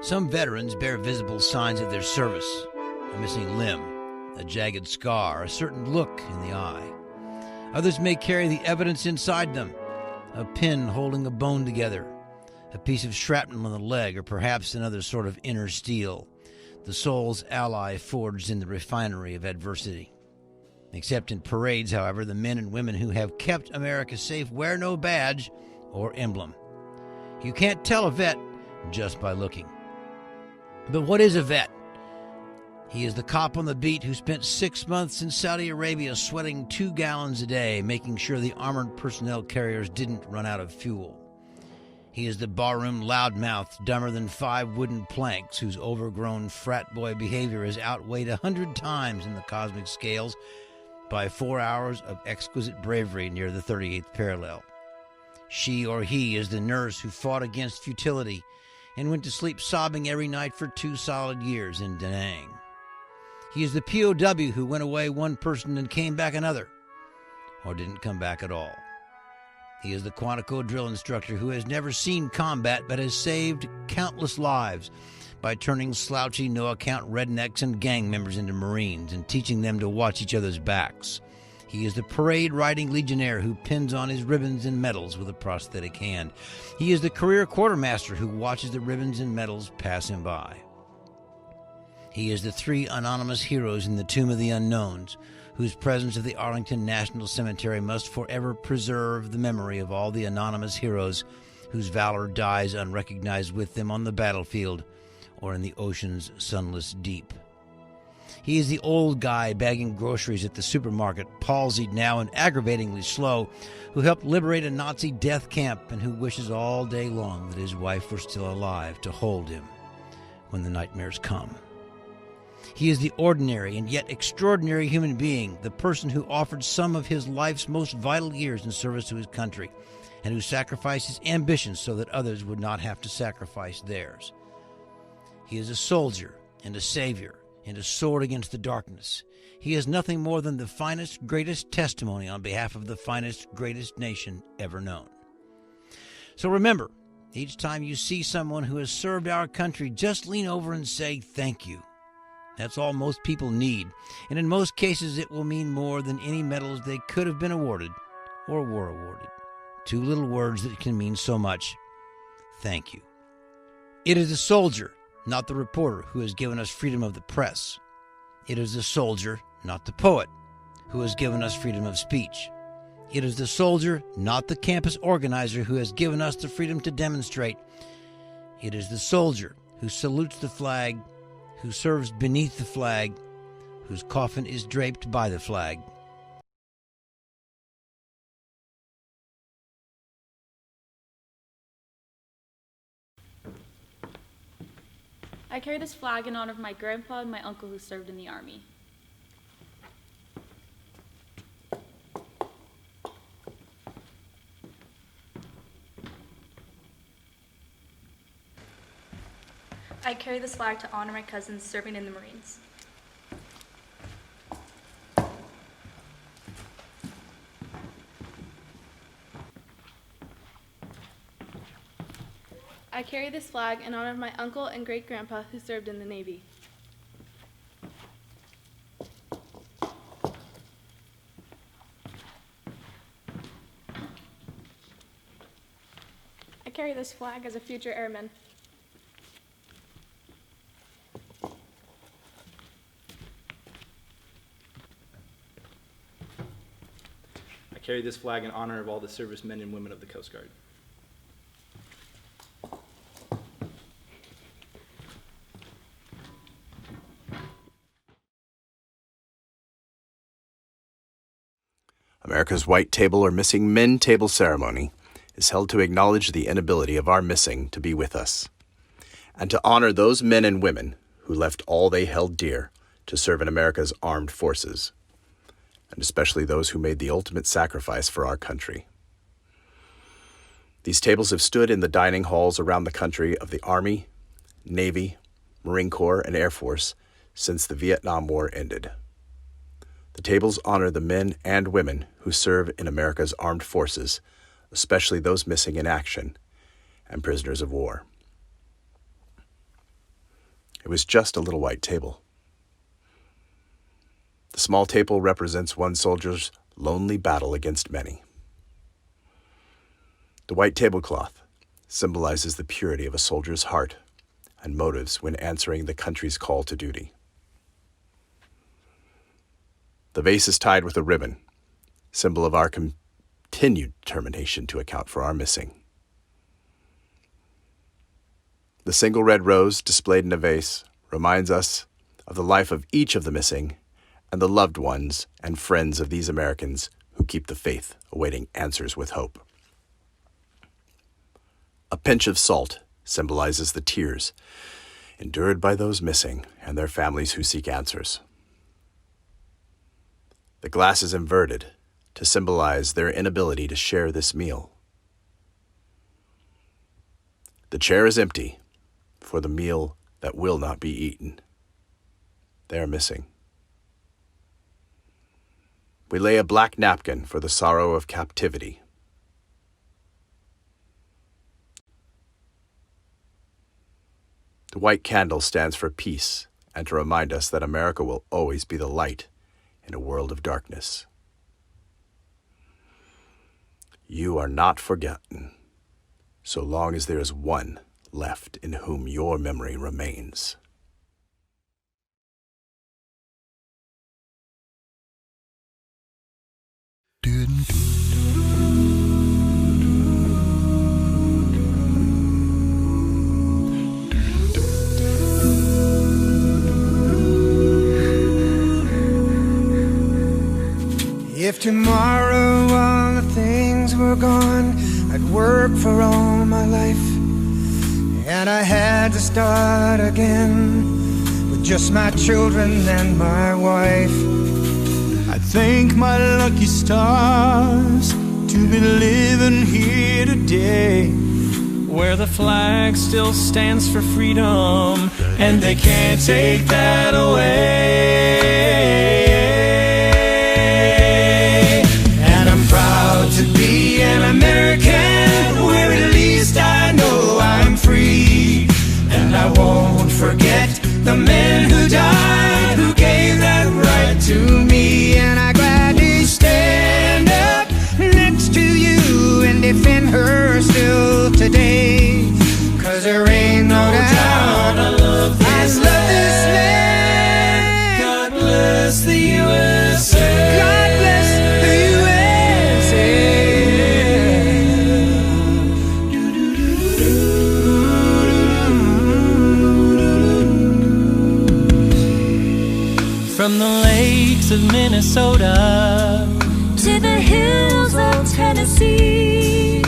Some veterans bear visible signs of their service: a missing limb, a jagged scar, a certain look in the eye. Others may carry the evidence inside them: a pin holding a bone together, a piece of shrapnel on the leg, or perhaps another sort of inner steel, the soul's ally forged in the refinery of adversity. Except in parades, however, the men and women who have kept America safe wear no badge or emblem. You can't tell a vet just by looking. But what is a vet? He is the cop on the beat who spent 6 months in Saudi Arabia sweating 2 gallons a day, making sure the armored personnel carriers didn't run out of fuel. He is the barroom loudmouth, dumber than 5 wooden planks, whose overgrown frat boy behavior is outweighed 100 times in the cosmic scales by 4 hours of exquisite bravery near the 38th parallel. She or he is the nurse who fought against futility and went to sleep sobbing every night for 2 solid years in Da Nang. He is the POW who went away one person and came back another, or didn't come back at all. He is the Quantico drill instructor who has never seen combat but has saved countless lives by turning slouchy, no-account rednecks and gang members into Marines and teaching them to watch each other's backs. He is the parade-riding legionnaire who pins on his ribbons and medals with a prosthetic hand. He is the career quartermaster who watches the ribbons and medals pass him by. He is the 3 anonymous heroes in the Tomb of the Unknowns, whose presence at the Arlington National Cemetery must forever preserve the memory of all the anonymous heroes whose valor dies unrecognized with them on the battlefield or in the ocean's sunless deep. He is the old guy bagging groceries at the supermarket, palsied now and aggravatingly slow, who helped liberate a Nazi death camp and who wishes all day long that his wife were still alive to hold him when the nightmares come. He is the ordinary and yet extraordinary human being, the person who offered some of his life's most vital years in service to his country, and who sacrificed his ambitions so that others would not have to sacrifice theirs. He is a soldier and a savior and a sword against the darkness. He is nothing more than the finest, greatest testimony on behalf of the finest, greatest nation ever known. So remember, each time you see someone who has served our country, just lean over and say thank you. That's all most people need, and in most cases it will mean more than any medals they could have been awarded or were awarded. 2 little words that can mean so much. Thank you. It is the soldier, not the reporter, who has given us freedom of the press. It is the soldier, not the poet, who has given us freedom of speech. It is the soldier, not the campus organizer, who has given us the freedom to demonstrate. It is the soldier who salutes the flag, who serves beneath the flag, whose coffin is draped by the flag. I carry this flag in honor of my grandpa and my uncle who served in the Army. I carry this flag to honor my cousins serving in the Marines. I carry this flag in honor of my uncle and great-grandpa who served in the Navy. I carry this flag as a future airman. I carry this flag in honor of all the servicemen and women of the Coast Guard. America's White Table or Missing Men Table ceremony is held to acknowledge the inability of our missing to be with us, and to honor those men and women who left all they held dear to serve in America's armed forces, and especially those who made the ultimate sacrifice for our country. These tables have stood in the dining halls around the country of the Army, Navy, Marine Corps, and Air Force since the Vietnam War ended. The tables honor the men and women who serve in America's armed forces, especially those missing in action and prisoners of war. It was just a little white table. The small table represents one soldier's lonely battle against many. The white tablecloth symbolizes the purity of a soldier's heart and motives when answering the country's call to duty. The vase is tied with a ribbon, symbol of our continued determination to account for our missing. The single red rose displayed in a vase reminds us of the life of each of the missing and the loved ones and friends of these Americans who keep the faith, awaiting answers with hope. A pinch of salt symbolizes the tears endured by those missing and their families who seek answers. The glass is inverted to symbolize their inability to share this meal. The chair is empty for the meal that will not be eaten. They are missing. We lay a black napkin for the sorrow of captivity. The white candle stands for peace and to remind us that America will always be the light in a world of darkness. You are not forgotten, so long as there is one left in whom your memory remains. If tomorrow all the things were gone, I'd work for all my life, and I had to start again with just my children and my wife. I thank my lucky stars to be living here today, where the flag still stands for freedom, and they can't take that away. And I'm proud to be an American, where at least I know I'm free. And I won't forget the men who died, who gave that right to me. And I gladly stand up next to you and defend her still today, 'cause there ain't no doubt I love this land. God bless the USA. God bless the USA. From the lakes of Minnesota to the hills of Tennessee,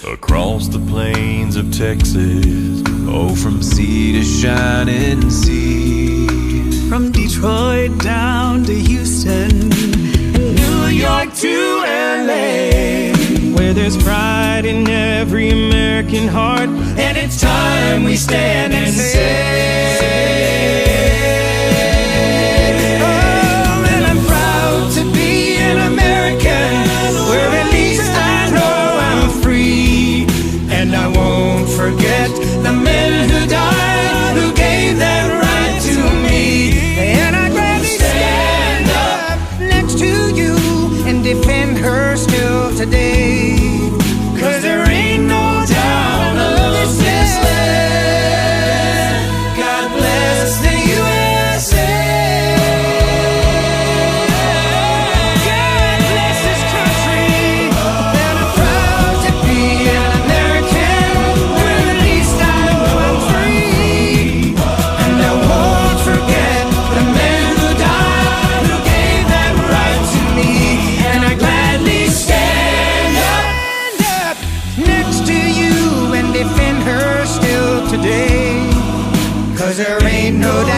across the plains of Texas, oh, from sea to shining sea. from Detroit down to Houston, and New York to LA, where there's pride in every American heart, and it's time we stand and say, oh, and I'm proud to be an American, where at least I know I'm free, and I won't forget the men who died, who gave that right to me. And I gladly stand up next to you and defend her still today, 'Cause there ain't no doubt I love this land. God bless the USA. God bless this country. And I'm proud to be an American, where at least I know I'm free. And I won't forget the men who died, who gave that right to me. And I gladly stand up Next to you and defend her still today, 'cause there ain't no doubt